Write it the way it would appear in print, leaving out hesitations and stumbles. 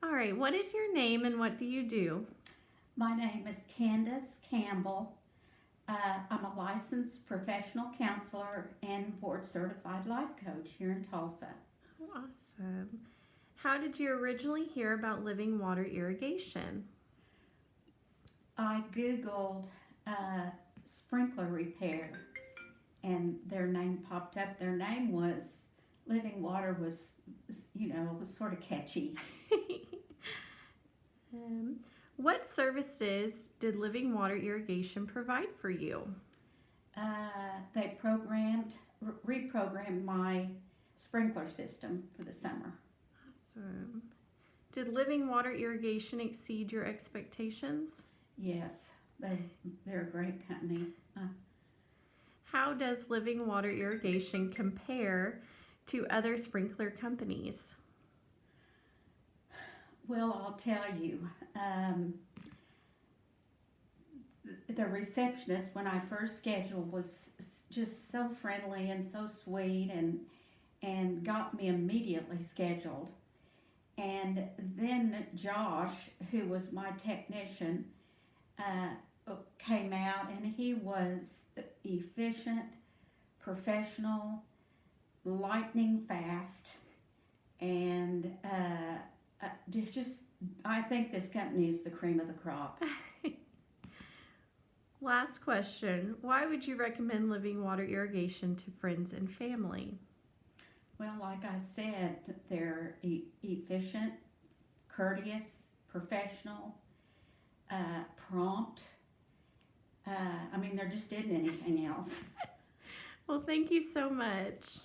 All right, what is your name and what do you do? My name is Candace Campbell. I'm a licensed professional counselor and board certified life coach here in Tulsa. Awesome. How did you originally hear about living water irrigation? I Googled sprinkler repair and their name popped up. Their name was Living Water was sort of catchy. um, what services did living water irrigation provide for you? They reprogrammed my sprinkler system for the summer. Awesome. Did living water irrigation exceed your expectations? Yes, they're a great company. How does living water irrigation compare to other sprinkler companies? Well, I'll tell you, the receptionist when I first scheduled was just so friendly and so sweet and got me immediately scheduled. And then Josh, who was my technician, came out and he was efficient, professional, lightning fast, and just I think this company is the cream of the crop. Last question. Why would you recommend living water irrigation to friends and family? Well, like I said, they're efficient, courteous, professional, prompt. There just isn't anything else. Well, thank you so much.